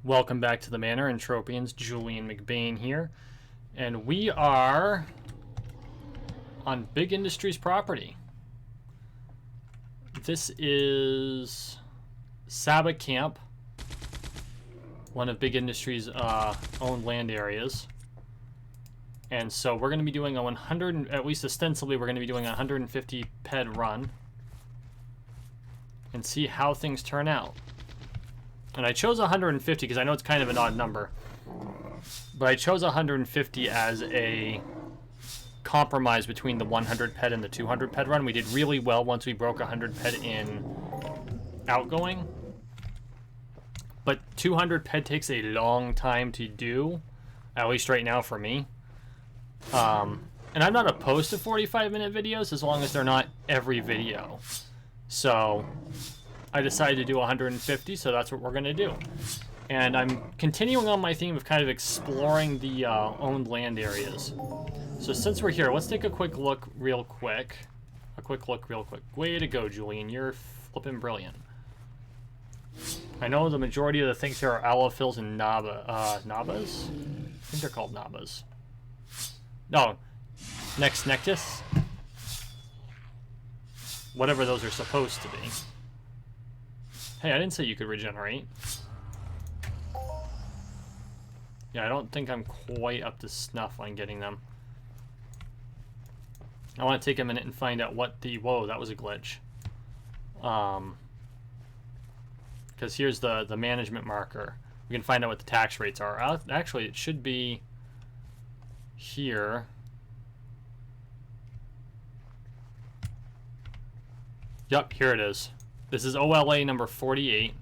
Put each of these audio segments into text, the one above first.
Welcome back to the Manor, Entropians. Julian McBain here. And we are on Big Industries property. This is Saba Camp, one of Big Industries' owned land areas. And so we're going to be doing a 100, at least ostensibly, we're going to be doing a 150 PED run and see how things turn out. And I chose 150 because I know it's kind of an odd number. But I chose 150 as a compromise between the 100 PED and the 200 PED run. We did really well once we broke 100 PED in outgoing. But 200 PED takes a long time to do, at least right now for me. And I'm not opposed to 45-minute videos as long as they're not every video. So I decided to do 150, so that's what we're going to do. And I'm continuing on my theme of kind of exploring the owned land areas. So since we're here, let's take a quick look real quick. Way to go, Julian. You're flipping brilliant. I know the majority of the things here are Allophyles and Nabas? I think they're called Nabas. No, Nixnecis. Whatever those are supposed to be. Hey, I didn't say you could regenerate. Yeah, I don't think I'm quite up to snuff on getting them. I want to take a minute and find out what the... Whoa, that was a glitch. Because here's the management marker. We can find out what the tax rates are. Actually, it should be here. Yup, here it is. This is OLA number 48.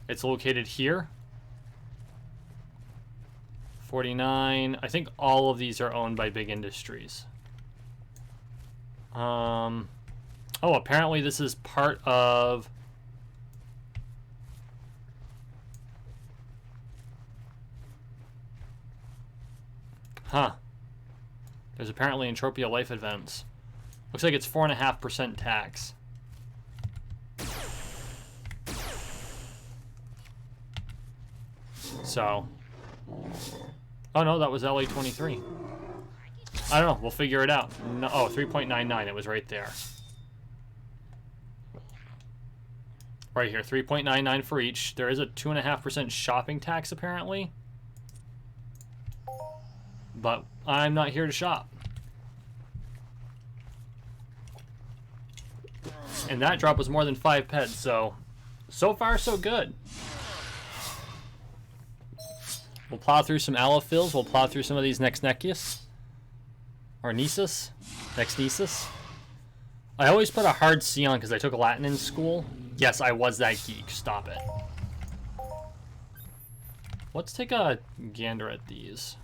It's located here. 49. I think all of these are owned by Big Industries. Oh, apparently this is part of... Huh. There's apparently Entropia Life Events. Looks like it's 4.5% tax. So, oh no, that was LA23. I don't know, we'll figure it out. No, oh, 3.99, it was right there. Right here, 3.99 for each. There is a 2.5% shopping tax apparently. But I'm not here to shop. And that drop was more than 5 PED, so far so good. We'll plow through some Allophyles. We'll plow through some of these Nixnecis. Or Nixnecis. I always put a hard C on because I took Latin in school. Yes, I was that geek. Stop it. Let's take a gander at these.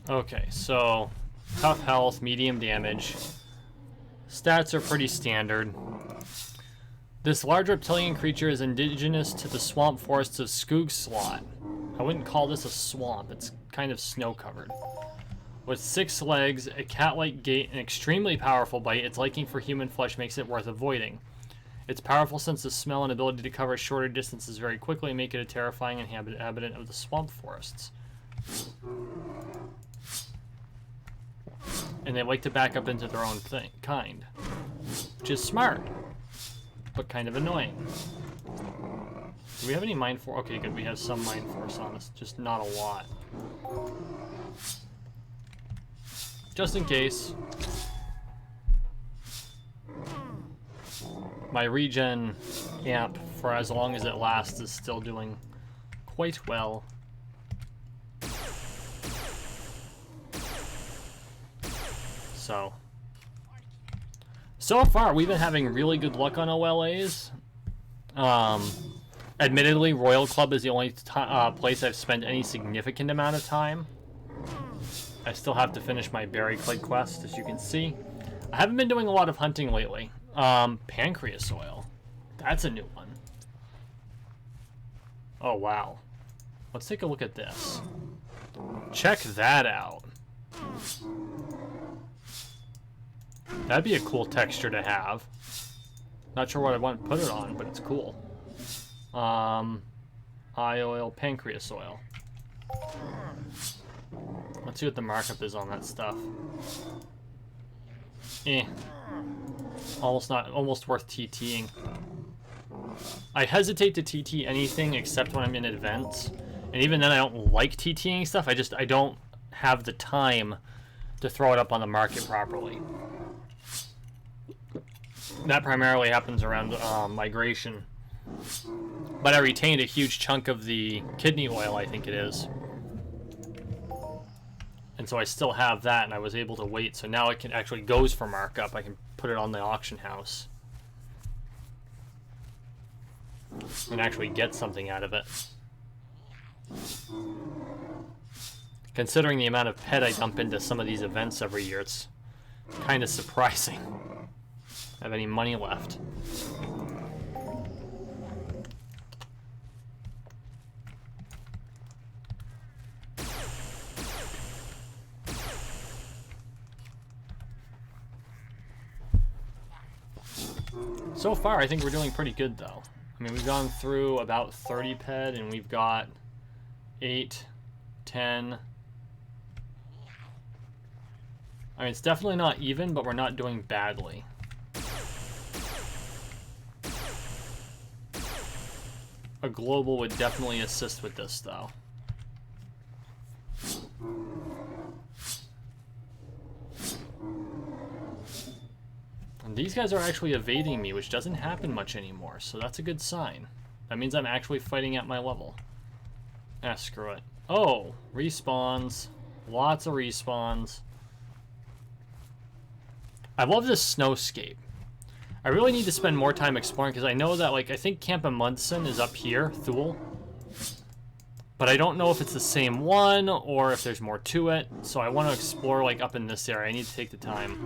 Okay, so tough health, medium damage. Stats are pretty standard. This large reptilian creature is indigenous to the swamp forests of Skoogslot. I wouldn't call this a swamp, it's kind of snow-covered. With 6 legs, a cat-like gait, and extremely powerful bite, its liking for human flesh makes it worth avoiding. Its powerful sense of smell and ability to cover shorter distances very quickly make it a terrifying inhabitant of the swamp forests. And they like to back up into their own kind, which is smart, but kind of annoying. Do we have any mind force? Okay, good. We have some mind force on us, just not a lot. Just in case. My regen amp, for as long as it lasts, is still doing quite well. So far, we've been having really good luck on OLAs. Admittedly, Royal Club is the only place I've spent any significant amount of time. I still have to finish my Berry Clay quest, as you can see. I haven't been doing a lot of hunting lately. Pancreas oil. That's a new one. Oh, wow. Let's take a look at this. Check that out. That'd be a cool texture to have. Not sure what I want to put it on, but it's cool. Eye oil, pancreas oil. Let's see what the markup is on that stuff. Almost worth TTing. I hesitate to TT anything except when I'm in events. And even then I don't like TTing stuff. I don't have the time to throw it up on the market properly. That primarily happens around migration. But I retained a huge chunk of the kidney oil, I think it is. And so I still have that, and I was able to wait. So now it actually goes for markup. I can put it on the auction house and actually get something out of it. Considering the amount of PED I dump into some of these events every year, it's kind of surprising I have any money left. So far, I think we're doing pretty good, though. I mean, we've gone through about 30 PED, and we've got 8, 10. I mean, it's definitely not even, but we're not doing badly. A global would definitely assist with this, though. And these guys are actually evading me, which doesn't happen much anymore, so that's a good sign. That means I'm actually fighting at my level. Ah, screw it. Oh, respawns. Lots of respawns. I love this snowscape. I really need to spend more time exploring, because I know that, like, I think Camp Amundsen is up here, Thule. But I don't know if it's the same one, or if there's more to it. So I want to explore, like, up in this area. I need to take the time.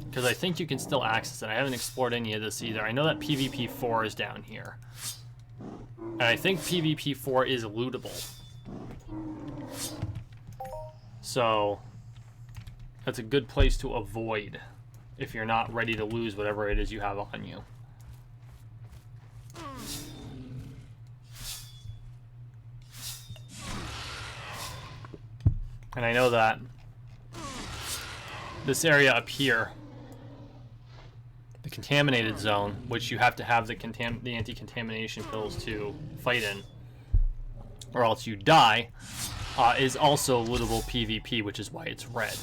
Because I think you can still access it. I haven't explored any of this either. I know that PvP 4 is down here. And I think PvP 4 is lootable. So that's a good place to avoid if you're not ready to lose whatever it is you have on you. And I know that this area up here, the contaminated zone, which you have to have the anti-contamination pills to fight in, or else you die, is also lootable PvP, which is why it's red.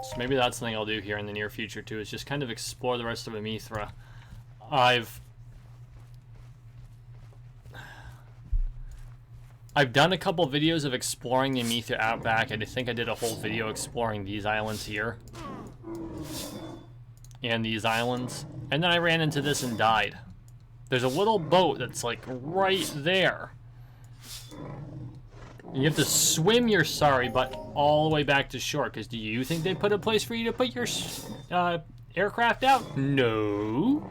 So maybe that's something I'll do here in the near future too, is just kind of explore the rest of Amithra. I've done a couple videos of exploring the Amithra outback. I think I did a whole video exploring these islands here. And these islands. And then I ran into this and died. There's a little boat that's like right there. And you have to swim your sorry butt all the way back to shore. Because do you think they put a place for you to put your aircraft out? No.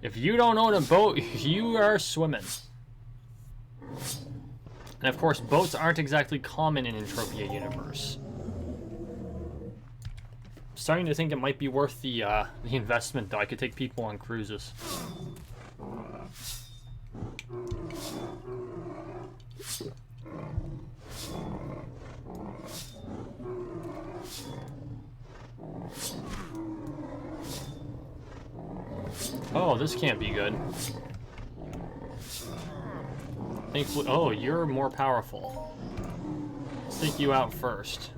If you don't own a boat, you are swimming. And of course, boats aren't exactly common in Entropia Universe. I'm starting to think it might be worth the investment, though. I could take people on cruises. Oh, this can't be good. Oh, you're more powerful. Let's take you out first.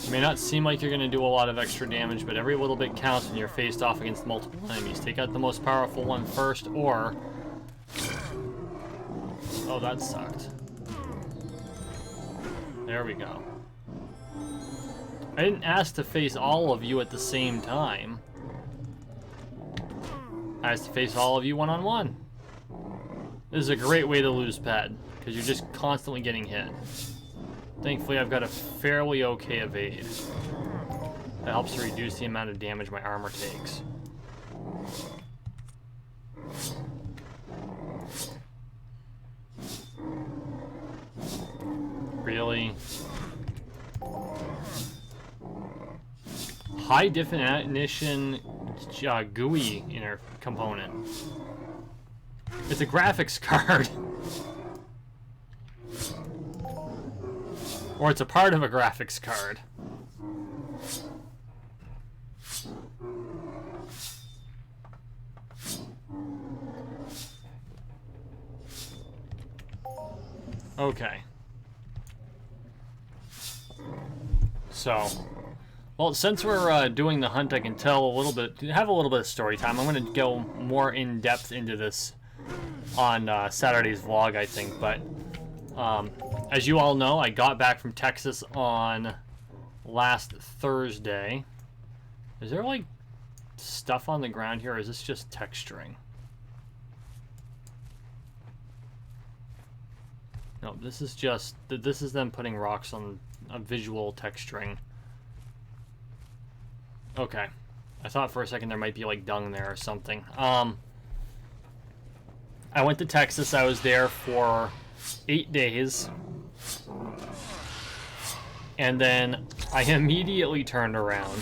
It may not seem like you're going to do a lot of extra damage, but every little bit counts when you're faced off against multiple enemies. Take out the most powerful one first, or... Oh, that sucked. There we go. I didn't ask to face all of you at the same time. I asked to face all of you one-on-one. This is a great way to lose PED, because you're just constantly getting hit. Thankfully, I've got a fairly okay evade. That helps to reduce the amount of damage my armor takes. Really? High definition GUI inner component. It's a graphics card. Or it's a part of a graphics card. Okay. So, well, since we're doing the hunt, I can tell have a little bit of story time. I'm going to go more in depth into this on Saturday's vlog, I think. But as you all know, I got back from Texas on last Thursday. Is there like stuff on the ground here, or is this just texturing? No, this is them putting rocks on a visual texturing. Okay. I thought for a second there might be like dung there or something. I went to Texas. I was there for 8 days. And then I immediately turned around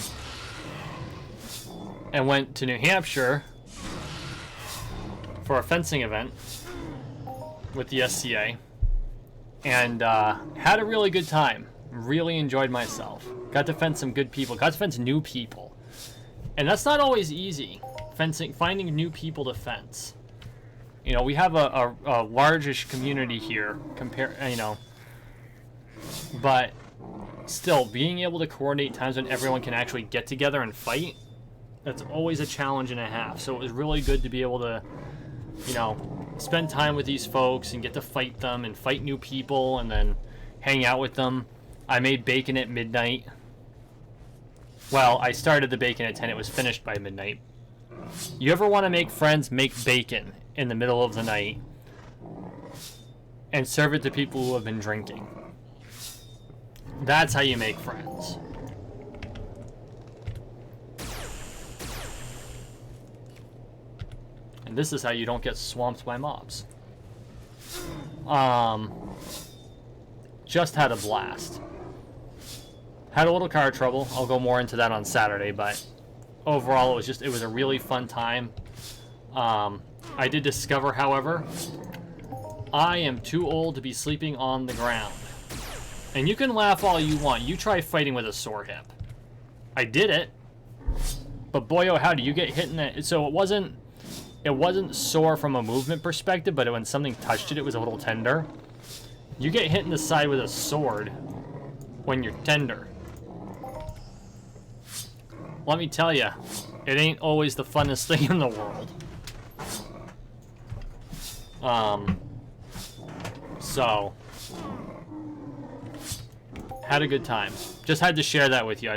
and went to New Hampshire for a fencing event with the SCA. And had a really good time. Really enjoyed myself. Got to fence some good people. Got to fence new people. And that's not always easy. Finding new people to fence. You know, we have a largish community here, but still, being able to coordinate times when everyone can actually get together and fight, that's always a challenge and a half. So it was really good to be able to, you know, spend time with these folks and get to fight them and fight new people and then hang out with them. I made bacon at midnight. Well, I started the bacon at 10. It was finished by midnight. You ever want to make friends, make bacon in the middle of the night and serve it to people who have been drinking. That's how you make friends. And this is how you don't get swamped by mobs. Just had a blast. Had a little car trouble. I'll go more into that on Saturday, but overall it was a really fun time. I did discover, however, I am too old to be sleeping on the ground. And you can laugh all you want. You try fighting with a sore hip. I did it, but boy oh howdy, you get hit in the... So it wasn't sore from a movement perspective, but when something touched it, it was a little tender. You get hit in the side with a sword when you're tender. Let me tell you, it ain't always the funnest thing in the world. So had a good time. Just had to share that with you.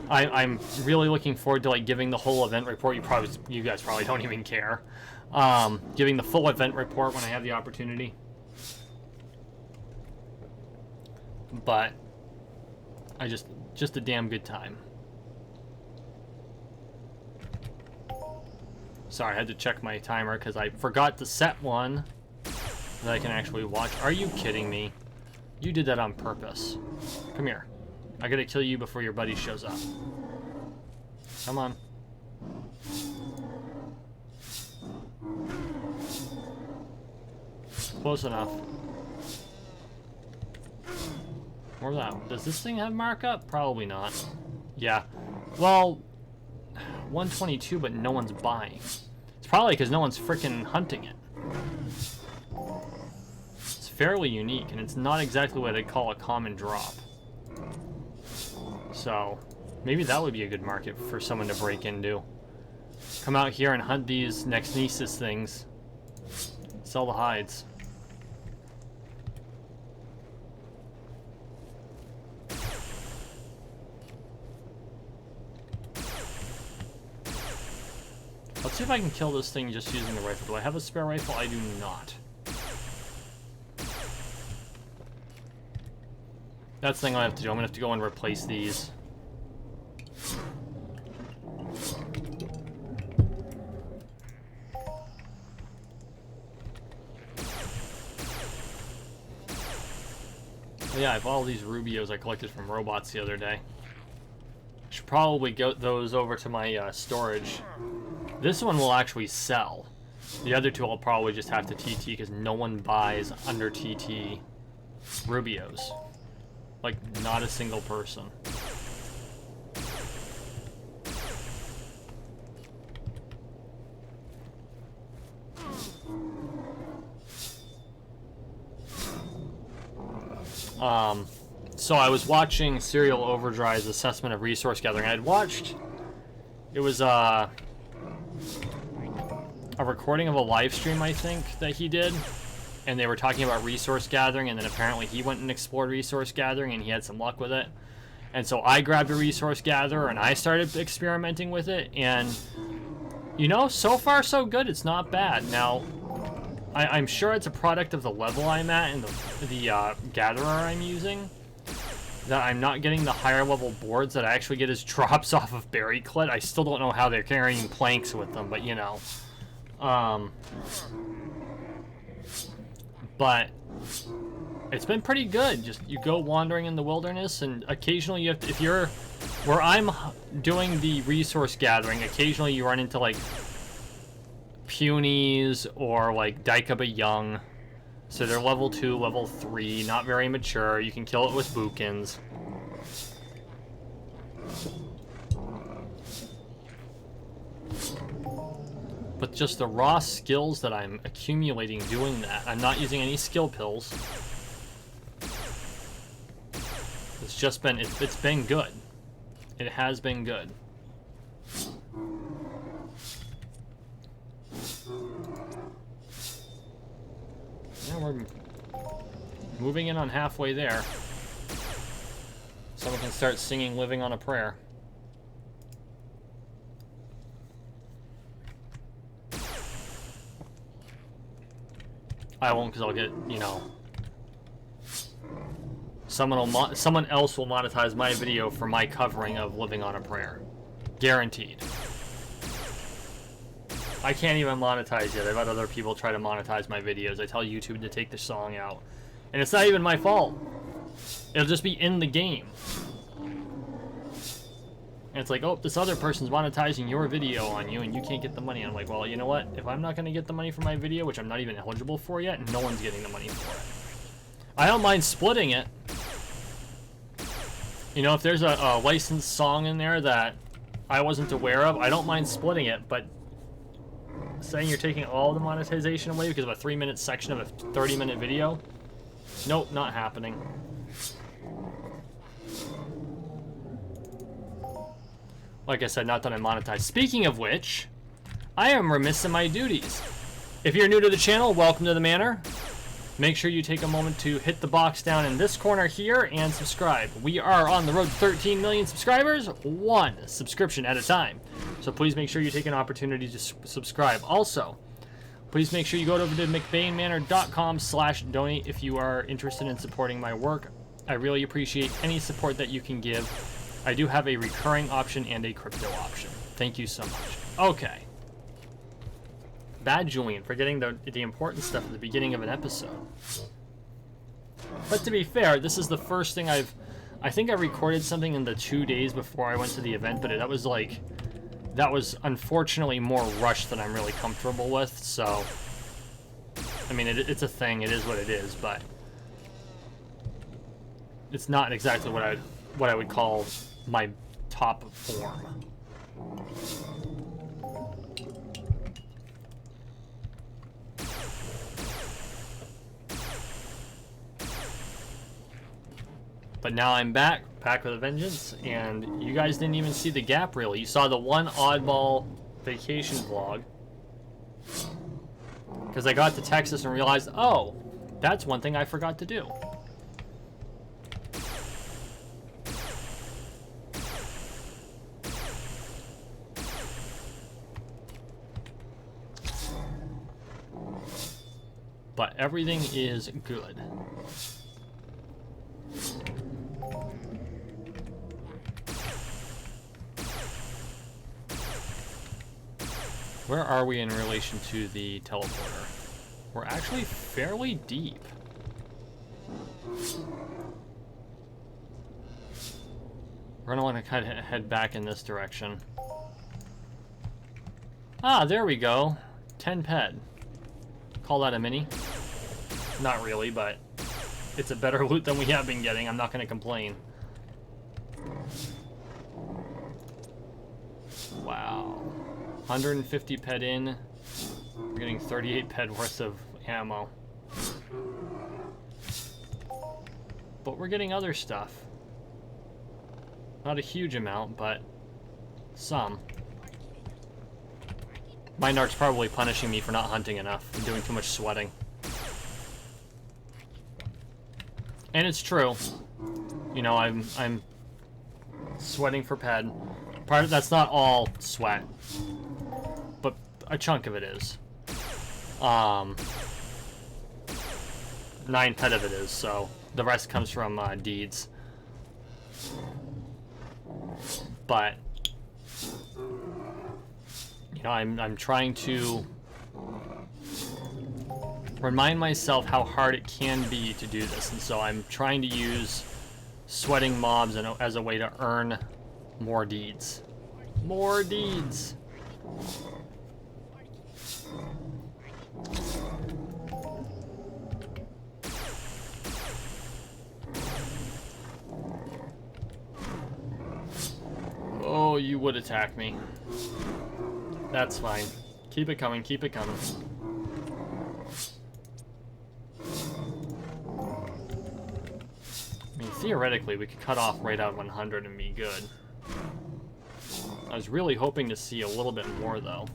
I'm really looking forward to like giving the whole event report. You guys probably don't even care. Giving the full event report when I have the opportunity. But just a damn good time. Sorry, I had to check my timer because I forgot to set one that I can actually watch. Are you kidding me? You did that on purpose. Come here. I gotta kill you before your buddy shows up. Come on. Close enough. More of that. Does this thing have markup? Probably not. Yeah. Well, 122, but no one's buying. It's probably because no one's freaking hunting it. It's fairly unique, and it's not exactly what I'd call a common drop. So, maybe that would be a good market for someone to break into. Come out here and hunt these Nixnecis things. Sell the hides. Let's see if I can kill this thing just using the rifle. Do I have a spare rifle? I do not. That's the thing I have to do. I'm gonna have to go and replace these. Yeah, I have all these Rubios I collected from robots the other day. Should probably get those over to my storage. This one will actually sell. The other two I'll probably just have to TT because no one buys under TT Rubios. Like, not a single person. So I was watching Serial Overdrive's assessment of resource gathering. I had watched, it was a recording of a live stream, I think, that he did, and they were talking about resource gathering, and then apparently he went and explored resource gathering, and he had some luck with it. And so I grabbed a resource gatherer, and I started experimenting with it, and, you know, so far so good. It's not bad. Now, I'm sure it's a product of the level I'm at and the gatherer I'm using, that I'm not getting the higher level boards that I actually get as drops off of Berry Clit. I still don't know how they're carrying planks with them, but you know. But it's been pretty good. Just you go wandering in the wilderness, and occasionally you have to, if you're where I'm doing the resource gathering, occasionally you run into like Punies or like Dicaba Young. So they're level 2, level 3, not very mature. You can kill it with bookins. But just the raw skills that I'm accumulating doing that. I'm not using any skill pills. It's just been, it's been good. It has been good. Yeah, we're moving in on halfway there. Someone can start singing Living on a Prayer. I won't, because I'll get, you know, someone else will monetize my video for my covering of Living on a Prayer. Guaranteed. I can't even monetize yet. I've had other people try to monetize my videos. I tell YouTube to take the song out. And it's not even my fault. It'll just be in the game. And it's like, oh, this other person's monetizing your video on you and you can't get the money. I'm like, well, you know what? If I'm not going to get the money for my video, which I'm not even eligible for yet, no one's getting the money for it. I don't mind splitting it. You know, if there's a licensed song in there that I wasn't aware of, I don't mind splitting it, but saying you're taking all the monetization away because of a 3-minute section of a 30-minute video? Nope, not happening. Like I said, not that I monetize. Speaking of which, I am remiss in my duties. If you're new to the channel, welcome to the manor. Make sure you take a moment to hit the box down in this corner here and subscribe. We are on the road to 13 million subscribers, one subscription at a time. So please make sure you take an opportunity to subscribe. Also, please make sure you go over to mcbainmanor.com/donate if you are interested in supporting my work. I really appreciate any support that you can give. I do have a recurring option and a crypto option. Thank you so much. Okay. Bad Julian, forgetting the important stuff at the beginning of an episode. But to be fair, this is the first thing I think I recorded something in the 2 days before I went to the event, but that was unfortunately more rushed than I'm really comfortable with, so I mean, it's a thing, it is what it is, but it's not exactly what I would call my top form. But now I'm back with a vengeance, and you guys didn't even see the gap, really. You saw the one oddball vacation vlog. Because I got to Texas and realized, oh, that's one thing I forgot to do. But everything is good. Where are we in relation to the teleporter? We're actually fairly deep. We're gonna want to kind of head back in this direction. Ah, there we go. 10 PED. Call that a mini? Not really, but it's a better loot than we have been getting. I'm not gonna complain. Wow. 150 PED in. We're getting 38 PED worth of ammo. But we're getting other stuff. Not a huge amount, but some. Mindark's probably punishing me for not hunting enough and doing too much sweating. And it's true. You know, I'm sweating for PED. Part of that's not all sweat, but a chunk of it is. 9 PED of it is, so the rest comes from deeds. But you know, I'm trying to remind myself how hard it can be to do this, and so I'm trying to use sweating mobs as a way to earn more deeds. More deeds! Oh, you would attack me. That's fine. Keep it coming, keep it coming. I mean, theoretically, we could cut off right out 100 and be good. I was really hoping to see a little bit more, though.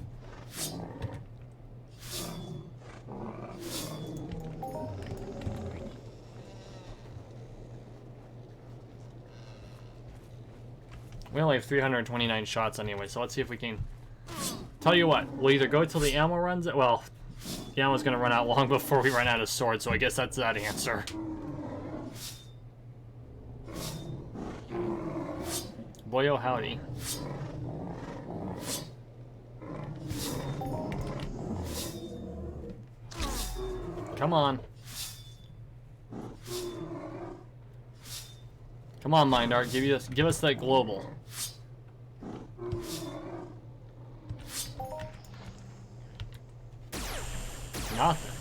We only have 329 shots anyway, so let's see if we can... Tell you what, we'll either go till the ammo runs... Well, the ammo's gonna run out long before we run out of swords, so I guess that's that answer. Boy, oh howdy. Come on. Come on, Mindark, give us that global. Nothing.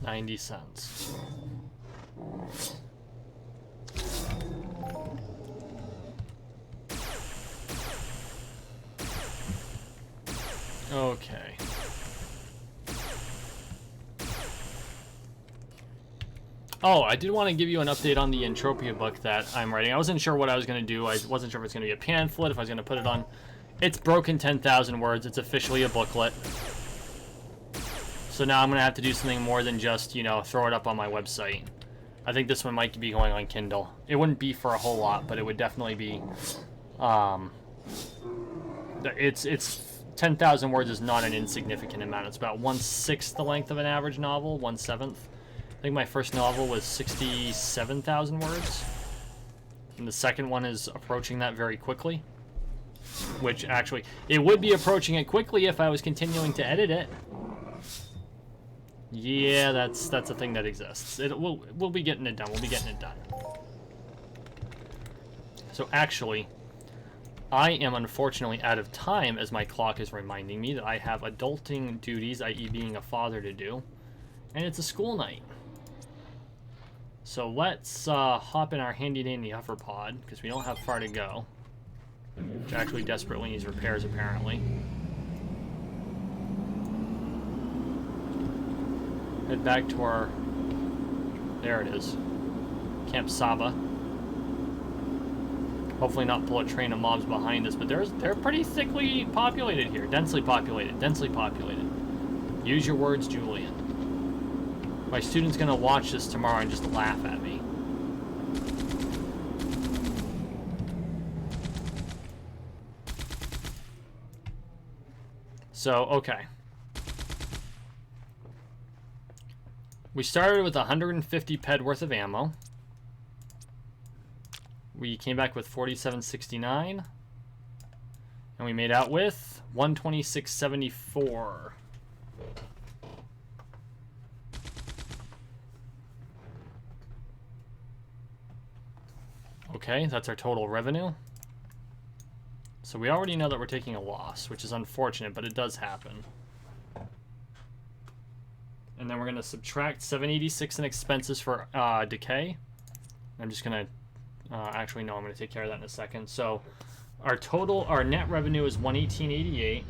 $0.90. Okay. Oh, I did want to give you an update on the Entropia book that I'm writing. I wasn't sure what I was going to do. I wasn't sure if it's going to be a pamphlet, if I was going to put it on. It's broken 10,000 words. It's officially a booklet. So now I'm going to have to do something more than just, you know, throw it up on my website. I think this one might be going on Kindle. It wouldn't be for a whole lot, but it would definitely be... It's 10,000 words is not an insignificant amount. It's about 1/6 the length of an average novel, 1/7. I think my first novel was 67,000 words. And the second one is approaching that very quickly. Which actually, it would be approaching it quickly if I was continuing to edit it. Yeah, that's a thing that exists. We'll be getting it done. We'll be getting it done. So actually, I am unfortunately out of time, as my clock is reminding me that I have adulting duties, i.e. being a father, to do. And it's a school night. So let's hop in our handy-dandy hover pod, because we don't have far to go. Which actually desperately needs repairs, apparently. Head back to our... There it is. Camp Saba. Hopefully not pull a train of mobs behind us, but they're pretty thickly populated here. Densely populated. Densely populated. Use your words, Julian. My student's gonna watch this tomorrow and just laugh at me. So, okay. We started with 150 PED worth of ammo. We came back with 4769. And we made out with 126.74. Okay, that's our total revenue. So we already know that we're taking a loss, which is unfortunate, but it does happen. And then we're going to subtract 786 in expenses for decay. I'm just going to... actually, no, I'm going to take care of that in a second. So our net revenue is 118.88.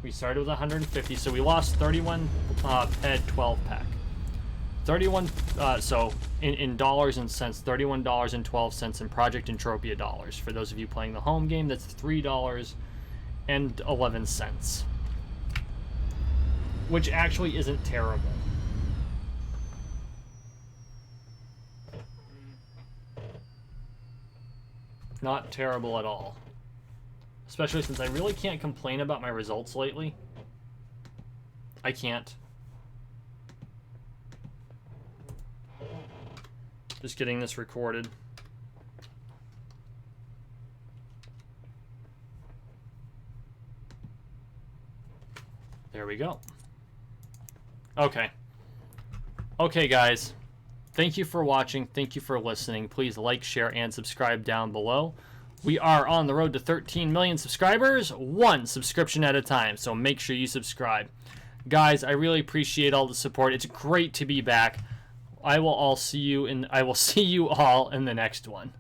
We started with 150, so we lost 31 PED 12 pack. 31, so in dollars and cents, $31.12 in Project Entropia dollars. For those of you playing the home game, that's $3.11. Which actually isn't terrible. Not terrible at all. Especially since I really can't complain about my results lately. I can't. Just getting this recorded. There we go. Okay. Okay, guys. Thank you for watching. Thank you for listening. Please like, share, and subscribe down below. We are on the road to 13 million subscribers, one subscription at a time, so make sure you subscribe. Guys, I really appreciate all the support. It's great to be back. I will see you all in the next one.